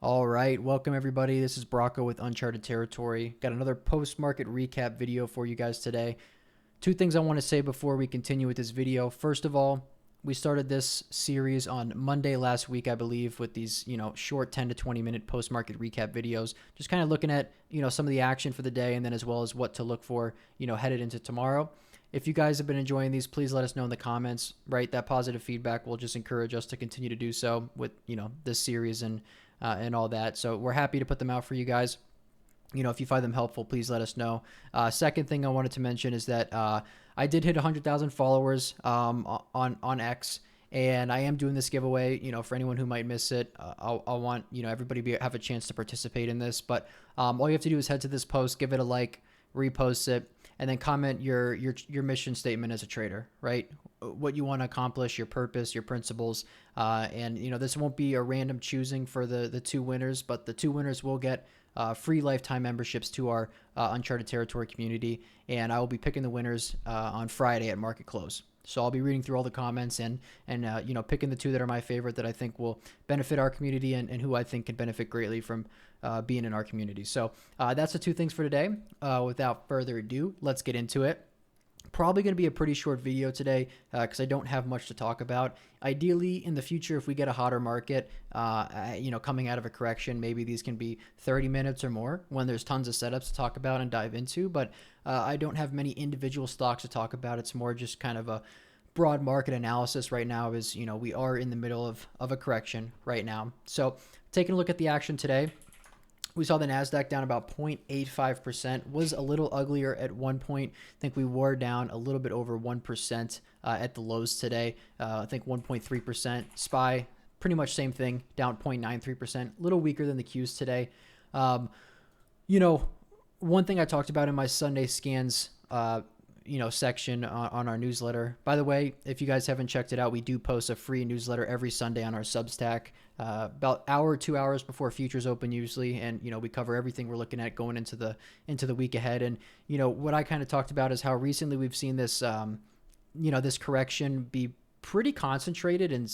All right, welcome everybody. This is Brocco with Uncharted Territory. Got another post-market recap video for you guys today. Two things I want to say before we continue with this video. First of all, we started this series on Monday last week, I believe, with these, short 10 to 20 minute post-market recap videos. Just kind of looking at, some of the action for the day and then as well as what to look for, headed into tomorrow. If you guys have been enjoying these, please let us know in the comments, right? That positive feedback will just encourage us to continue to do so with, this series and all that. So we're happy to put them out for you guys. If you find them helpful, please let us know. Second thing I wanted to mention is that I did hit 100,000 followers on X, and I am doing this giveaway. For anyone who might miss it, I want everybody to have a chance to participate in this. But all you have to do is head to this post, give it a like, repost it, and then comment your mission statement as a trader, right? What you want to accomplish, your purpose, your principles, and this won't be a random choosing for the two winners, but the two winners will get free lifetime memberships to our Uncharted Territory community, and I will be picking the winners on Friday at market close. So I'll be reading through all the comments and picking the two that are my favorite that I think will benefit our community and who I think can benefit greatly from being in our community. So that's the two things for today. Without further ado, let's get into it. Probably going to be a pretty short video today because I don't have much to talk about. Ideally, in the future, if we get a hotter market, coming out of a correction, maybe these can be 30 minutes or more when there's tons of setups to talk about and dive into. But I don't have many individual stocks to talk about. It's more just kind of a broad market analysis right now as, we are in the middle of a correction right now. So taking a look at the action today. We saw the Nasdaq down about 0.85%, was a little uglier at one point. I think we wore down a little bit over 1% at the lows today. I think 1.3%. SPY, pretty much same thing, down 0.93%, a little weaker than the Qs today. One thing I talked about in my Sunday scans section on our newsletter. By the way, if you guys haven't checked it out, we do post a free newsletter every Sunday on our Substack, about hour or 2 hours before futures open usually. And, we cover everything we're looking at going into the week ahead. And, what I kind of talked about is how recently we've seen this, this correction be pretty concentrated in,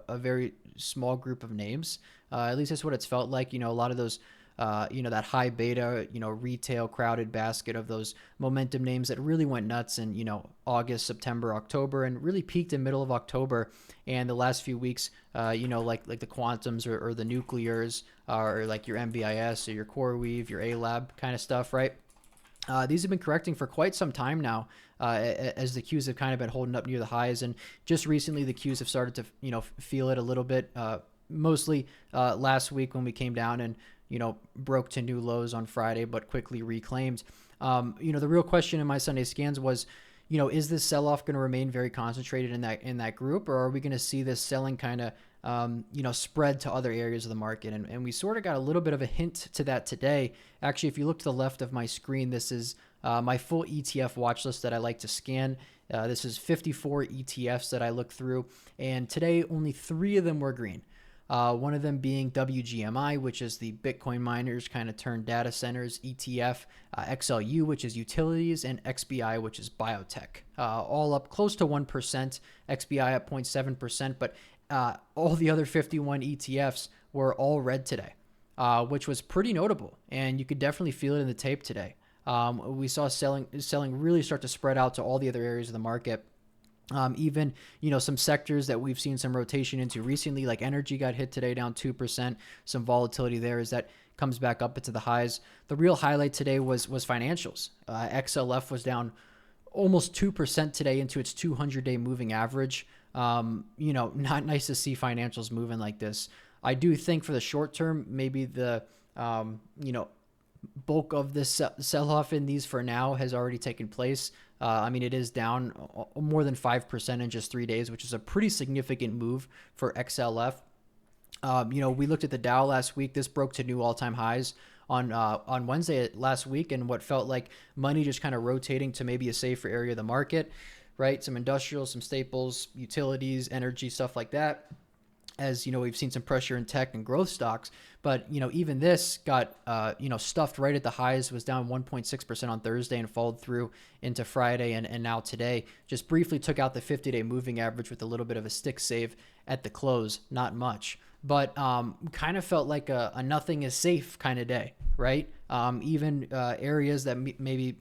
a very small group of names. At least that's what it's felt like. A lot of those, that high beta, retail crowded basket of those momentum names that really went nuts in, August, September, October, and really peaked in middle of October. And the last few weeks, like the quantums or the nuclears or like your MBIS or your CoreWeave, your ALAB kind of stuff, right? These have been correcting for quite some time now, as the Qs have kind of been holding up near the highs. And just recently, the Qs have started to, feel it a little bit, mostly last week when we came down and, broke to new lows on Friday, but quickly reclaimed. The real question in my Sunday scans was, is this sell-off going to remain very concentrated in that group, or are we going to see this selling kind of, spread to other areas of the market? And we sort of got a little bit of a hint to that today. Actually, if you look to the left of my screen, this is my full ETF watch list that I like to scan. This is 54 ETFs that I look through, and today only 3 of them were green. One of them being WGMI, which is the Bitcoin miners kind of turned data centers ETF, XLU, which is utilities, and XBI, which is biotech, all up close to 1%, XBI at 0.7%, but all the other 51 ETFs were all red today, which was pretty notable, and you could definitely feel it in the tape today. We saw selling really start to spread out to all the other areas of the market. Even, some sectors that we've seen some rotation into recently, like energy got hit today down 2%, some volatility there as that comes back up into the highs. The real highlight today was financials. XLF was down almost 2% today into its 200-day moving average. Not nice to see financials moving like this. I do think for the short term, maybe the, bulk of this sell-off in these for now has already taken place. It is down more than 5% in just 3 days, which is a pretty significant move for XLF. We looked at the Dow last week. This broke to new all-time highs on Wednesday last week, and what felt like money just kind of rotating to maybe a safer area of the market, right? Some industrials, some staples, utilities, energy, stuff like that. As we've seen some pressure in tech and growth stocks, but even this got stuffed right at the highs, was down 1.6% on Thursday and followed through into Friday, and now today just briefly took out the 50-day moving average with a little bit of a stick save at the close, not much. but kind of felt like a nothing is safe kind of day, right? Even areas that maybe,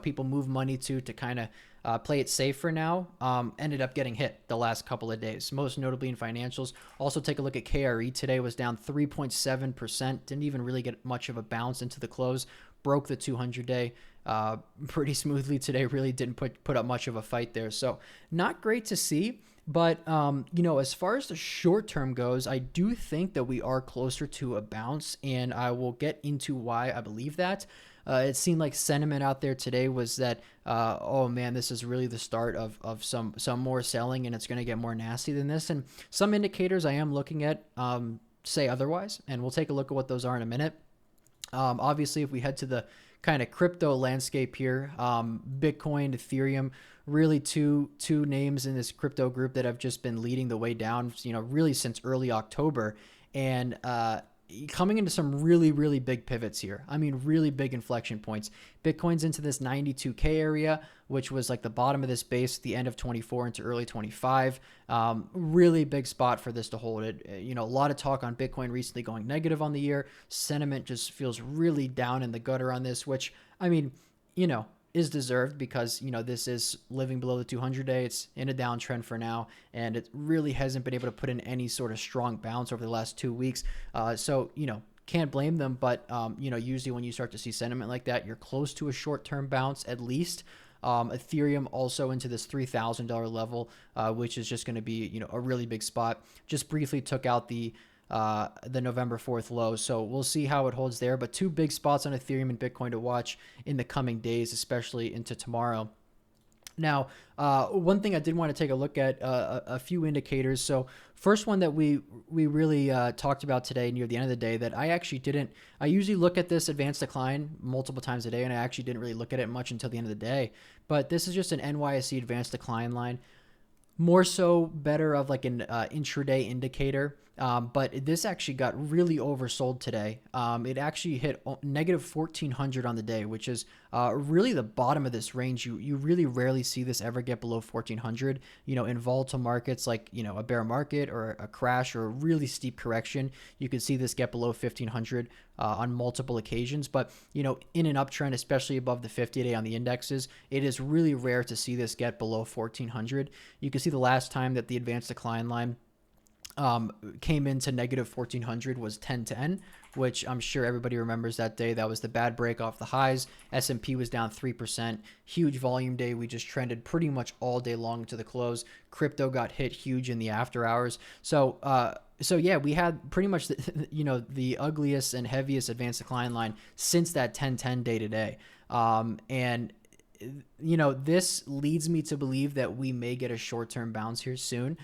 people move money to kind of play it safe for now, ended up getting hit the last couple of days, most notably in financials. Also, take a look at KRE today, was down 3.7%, didn't even really get much of a bounce into the close, broke the 200-day pretty smoothly today, really didn't put up much of a fight there. So not great to see. But, as far as the short term goes, I do think that we are closer to a bounce, and I will get into why I believe that. It seemed like sentiment out there today was that, oh man, this is really the start of some more selling, and it's going to get more nasty than this. And some indicators I am looking at say otherwise, and we'll take a look at what those are in a minute. Obviously, if we head to the kind of crypto landscape here, Bitcoin, Ethereum, really two names in this crypto group that have just been leading the way down, really since early October, and coming into some really, really big pivots here. I mean, really big inflection points. Bitcoin's into this 92K area, which was like the bottom of this base at the end of 24 into early 25. Really big spot for this to hold it. A lot of talk on Bitcoin recently going negative on the year. Sentiment just feels really down in the gutter on this, which, I mean, is deserved because, this is living below the 200-day. It's in a downtrend for now, and it really hasn't been able to put in any sort of strong bounce over the last 2 weeks. So, can't blame them, but, usually when you start to see sentiment like that, you're close to a short-term bounce at least. Ethereum also into this $3,000 level, which is just going to be, a really big spot. Just briefly took out the November 4th low. So we'll see how it holds there, but two big spots on Ethereum and Bitcoin to watch in the coming days, especially into tomorrow. Now, one thing I did want to take a look at, a few indicators. So first one that we really talked about today near the end of the day that I actually didn't, I usually look at this advanced decline multiple times a day, and I actually didn't really look at it much until the end of the day, but this is just an NYSE advanced decline line. More so better of like an intraday indicator. But this actually got really oversold today. It actually hit negative 1,400 on the day, which is really the bottom of this range. You really rarely see this ever get below 1,400. In volatile markets like, a bear market or a crash or a really steep correction, you could see this get below 1,500 on multiple occasions. But, in an uptrend, especially above the 50-day on the indexes, it is really rare to see this get below 1,400. You can see the last time that the advanced decline line came into negative 1,400 was 1010, which I'm sure everybody remembers that day. That was the bad break off the highs. S&P was down 3%. Huge volume day. We just trended pretty much all day long to the close. Crypto got hit huge in the after hours. So yeah, we had pretty much the ugliest and heaviest advanced decline line since that 1010 day today. And this leads me to believe that we may get a short-term bounce here soon,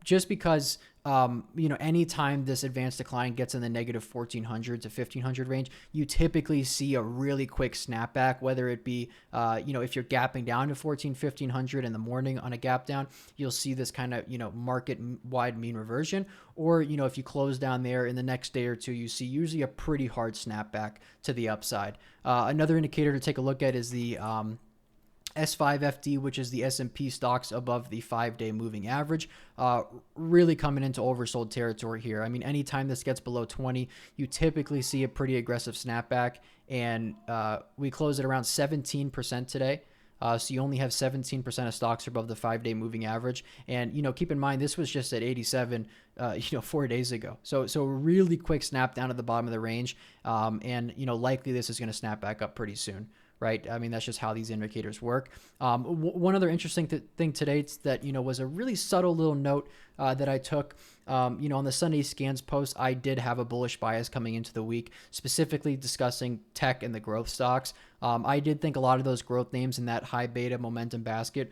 just because, anytime this advanced decline gets in the negative 1,400 to 1,500 range, you typically see a really quick snapback, whether it be, if you're gapping down to 1,500 in the morning on a gap down, you'll see this kind of, market-wide mean reversion. Or, if you close down there in the next day or two, you see usually a pretty hard snapback to the upside. Another indicator to take a look at is the S5FD, which is the S&P stocks above the 5-day moving average, really coming into oversold territory here. I mean, anytime this gets below 20, you typically see a pretty aggressive snapback, and we close at around 17% today. So you only have 17% of stocks above the 5-day moving average. And, keep in mind, this was just at 87, 4 days ago. So a really quick snap down at the bottom of the range. And, likely this is going to snap back up pretty soon. Right. I mean, that's just how these indicators work. One other interesting thing today that, was a really subtle little note that I took, on the Sunday Scans post. I did have a bullish bias coming into the week, specifically discussing tech and the growth stocks. I did think a lot of those growth names in that high beta momentum basket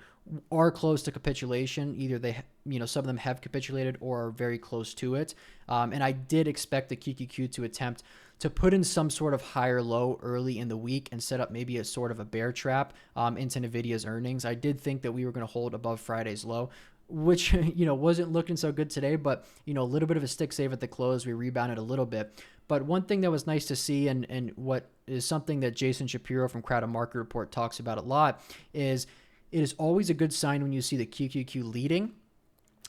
are close to capitulation. Either they, some of them have capitulated or are very close to it. And I did expect the QQQ to attempt to put in some sort of higher low early in the week and set up maybe a sort of a bear trap into NVIDIA's earnings. I did think that we were going to hold above Friday's low, which, wasn't looking so good today, but, a little bit of a stick save at the close. We rebounded a little bit. But one thing that was nice to see, and what is something that Jason Shapiro from Crowded Market Report talks about a lot, is it is always a good sign when you see the QQQ leading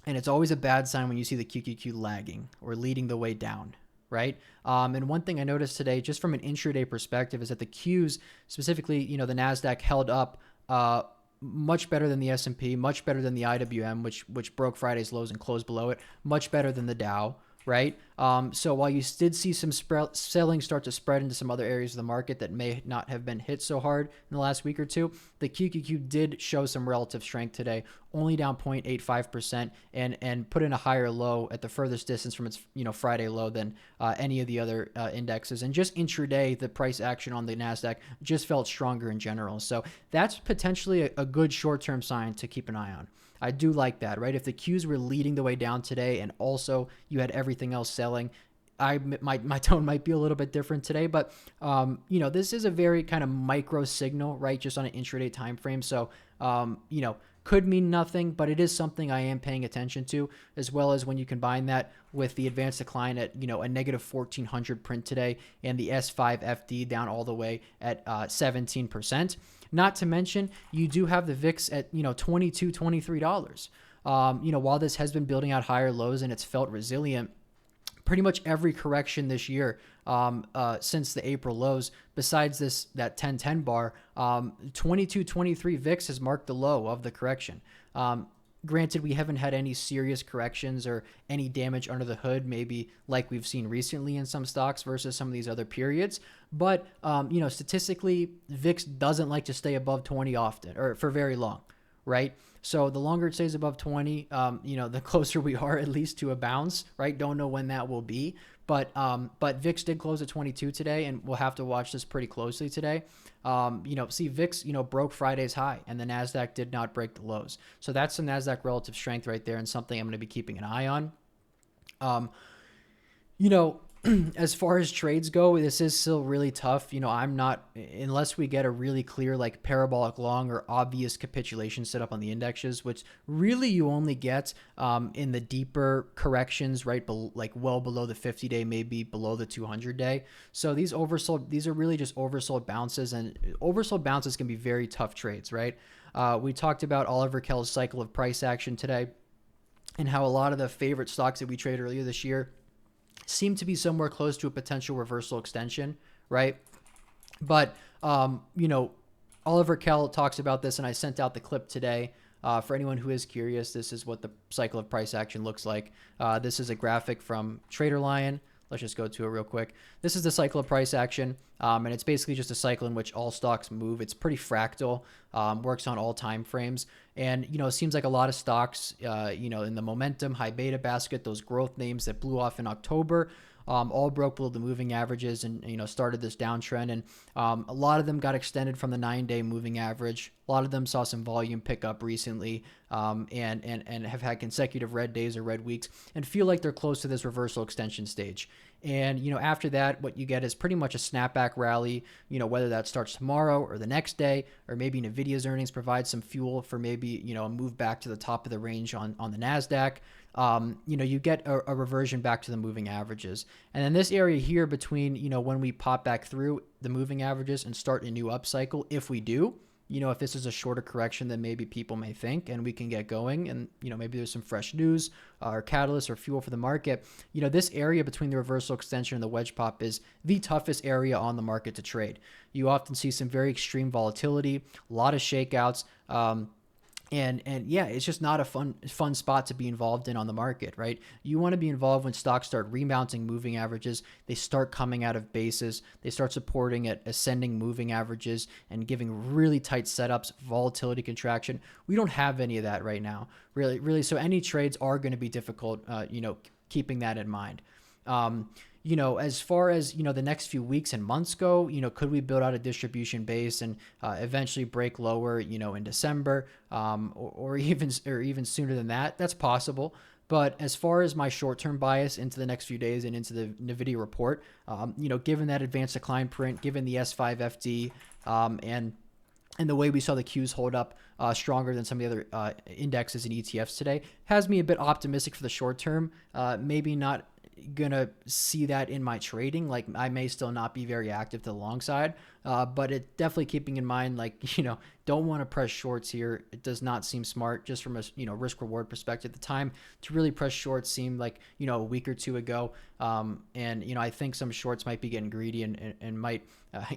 And it's always a bad sign when you see the QQQ lagging or leading the way down, right? And one thing I noticed today, just from an intraday perspective, is that the Qs, specifically, the Nasdaq held up much better than the S&P, much better than the IWM, which broke Friday's lows and closed below it, much better than the Dow, right? So while you did see some selling start to spread into some other areas of the market that may not have been hit so hard in the last week or two, the QQQ did show some relative strength today, only down 0.85% and put in a higher low at the furthest distance from its Friday low than any of the other indexes. And just intraday, the price action on the Nasdaq just felt stronger in general. So that's potentially a good short-term sign to keep an eye on. I do like that, right? If the Qs were leading the way down today and also you had everything else selling, my tone might be a little bit different today, but this is a very kind of micro signal, right? Just on an intraday time frame. So could mean nothing, but it is something I am paying attention to, as well as when you combine that with the advanced decline at a negative 1400 print today and the S5FD down all the way at 17%. Not to mention, you do have the VIX at $22, $23. While this has been building out higher lows and it's felt resilient, pretty much every correction this year since the April lows, besides that 10-10 bar, 22-23 VIX has marked the low of the correction. Granted, we haven't had any serious corrections or any damage under the hood, maybe like we've seen recently in some stocks versus some of these other periods. But, statistically, VIX doesn't like to stay above 20 often or for very long, right? So the longer it stays above 20, the closer we are at least to a bounce, right? Don't know when that will be. But VIX did close at 22 today, and we'll have to watch this pretty closely today. VIX, broke Friday's high, and the Nasdaq did not break the lows. So that's some Nasdaq relative strength right there, and something I'm going to be keeping an eye on. As far as trades go, this is still really tough. I'm not, unless we get a really clear, like parabolic long or obvious capitulation set up on the indexes, which really you only get in the deeper corrections, right? Like well below the 50-day, maybe below the 200-day. So these are really just oversold bounces, and oversold bounces can be very tough trades, right? We talked about Oliver Kell's cycle of price action today and how a lot of the favorite stocks that we traded earlier this year seem to be somewhere close to a potential reversal extension, right? But, Oliver Kell talks about this, and I sent out the clip today. For anyone who is curious, this is what the cycle of price action looks like. This is a graphic from Trader Lion. Let's just go to it real quick. This is the cycle of price action, and it's basically just a cycle in which all stocks move. It's pretty fractal, works on all time frames. And, it seems like a lot of stocks, in the momentum, high beta basket, those growth names that blew off in October, all broke below the moving averages and, started this downtrend. And a lot of them got extended from the 9-day moving average. A lot of them saw some volume pick up recently and have had consecutive red days or red weeks and feel like they're close to this reversal extension stage. And, after that, what you get is pretty much a snapback rally, whether that starts tomorrow or the next day, or maybe NVIDIA's earnings provide some fuel for maybe, a move back to the top of the range on the Nasdaq. You get a reversion back to the moving averages. And then this area here between, when we pop back through the moving averages and start a new upcycle, if we do, if this is a shorter correction than maybe people may think, and we can get going and, maybe there's some fresh news or catalyst or fuel for the market, this area between the reversal extension and the wedge pop is the toughest area on the market to trade. You often see some very extreme volatility, a lot of shakeouts, and yeah, it's just not a fun spot to be involved in on the market, right? You want to be involved when stocks start remounting moving averages, they start coming out of bases, they start supporting at ascending moving averages and giving really tight setups, volatility contraction. We don't have any of that right now, really. So any trades are going to be difficult, keeping that in mind. As far as, the next few weeks and months go, could we build out a distribution base and eventually break lower, in December, or even sooner than that? That's possible. But as far as my short-term bias into the next few days and into the NVIDIA report, given that advanced decline print, given the S5FD, and the way we saw the Qs hold up stronger than some of the other indexes and ETFs today, has me a bit optimistic for the short term. Maybe not gonna see that in my trading. Like, I may still not be very active to the long side, but it definitely keeping in mind, like, don't want to press shorts here. It does not seem smart just from a, risk reward perspective. The time to really press shorts seemed like, a week or two ago. And, I think some shorts might be getting greedy and might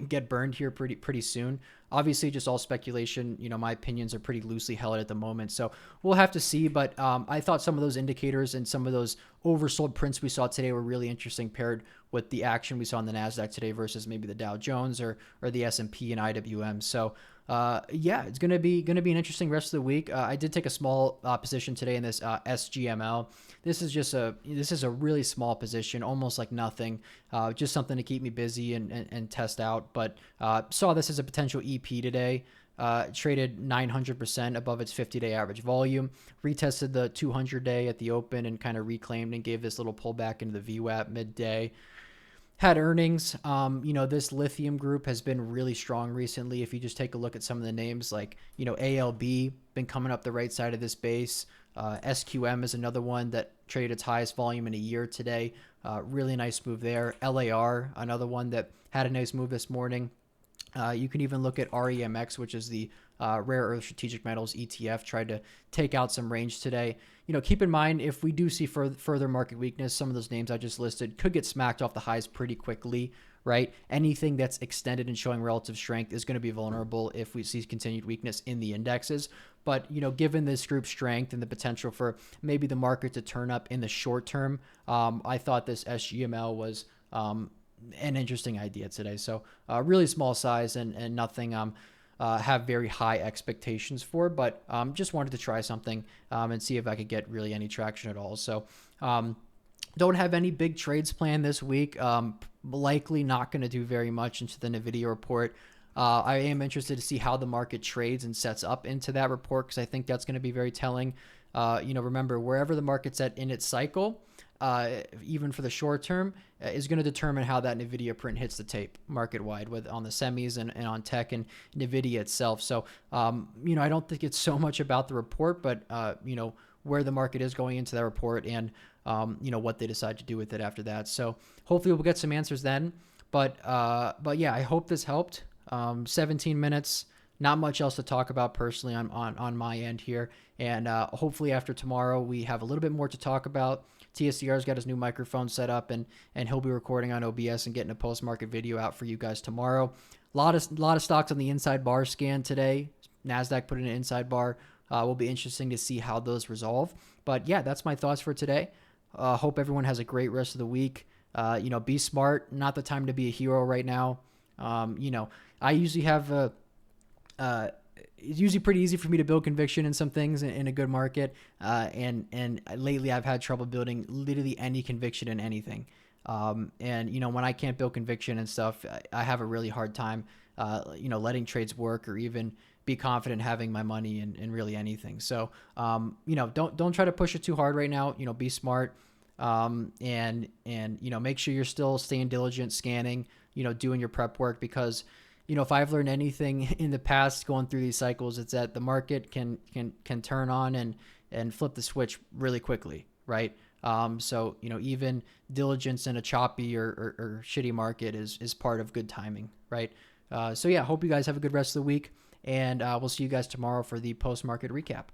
get burned here pretty soon. Obviously, just all speculation. My opinions are pretty loosely held at the moment, so we'll have to see. But I thought some of those indicators and some of those oversold prints we saw today were really interesting, paired with the action we saw in the Nasdaq today versus maybe the Dow Jones or the S&P and IWM. So yeah, it's gonna be an interesting rest of the week. I did take a small position today in this SGML. This is a really small position, almost like nothing, just something to keep me busy and test out. But saw this as a potential EP today. Traded 900% above its 50-day average volume, retested the 200-day at the open and kind of reclaimed and gave this little pullback into the VWAP midday. Had earnings. This Lithium group has been really strong recently. If you just take a look at some of the names, like, ALB, been coming up the right side of this base. SQM is another one that traded its highest volume in a year today. Really nice move there. LAR, another one that had a nice move this morning. You can even look at REMX, which is the Rare Earth Strategic Metals ETF, tried to take out some range today. Keep in mind, if we do see further market weakness, some of those names I just listed could get smacked off the highs pretty quickly, right? Anything that's extended and showing relative strength is going to be vulnerable if we see continued weakness in the indexes. But, given this group's strength and the potential for maybe the market to turn up in the short term, I thought this SGML was an interesting idea today. So really small size and nothing have very high expectations for, but just wanted to try something and see if I could get really any traction at all. So don't have any big trades planned this week. Likely not going to do very much into the NVIDIA report. I am interested to see how the market trades and sets up into that report, because I think that's going to be very telling. Remember, wherever the market's at in its cycle, even for the short term, is going to determine how that NVIDIA print hits the tape market-wide, with on the semis and on tech and NVIDIA itself. So, I don't think it's so much about the report, but, where the market is going into that report and, what they decide to do with it after that. So hopefully we'll get some answers then. But yeah, I hope this helped. 17 minutes. Not much else to talk about personally on my end here. And hopefully after tomorrow, we have a little bit more to talk about. TSCR's got his new microphone set up, and he'll be recording on OBS and getting a post-market video out for you guys tomorrow. A lot of stocks on the inside bar scan today. Nasdaq put in an inside bar. Will be interesting to see how those resolve. But yeah, that's my thoughts for today. Hope everyone has a great rest of the week. Be smart. Not the time to be a hero right now. I usually have it's usually pretty easy for me to build conviction in some things in a good market. And lately I've had trouble building literally any conviction in anything. When I can't build conviction and stuff, I have a really hard time, letting trades work or even be confident having my money in really anything. So, don't try to push it too hard right now. Be smart. And make sure you're still staying diligent, scanning, doing your prep work, because if I've learned anything in the past going through these cycles, it's that the market can turn on and flip the switch really quickly, right? So even diligence in a choppy or shitty market is part of good timing, right? So yeah, hope you guys have a good rest of the week, and we'll see you guys tomorrow for the post-market recap.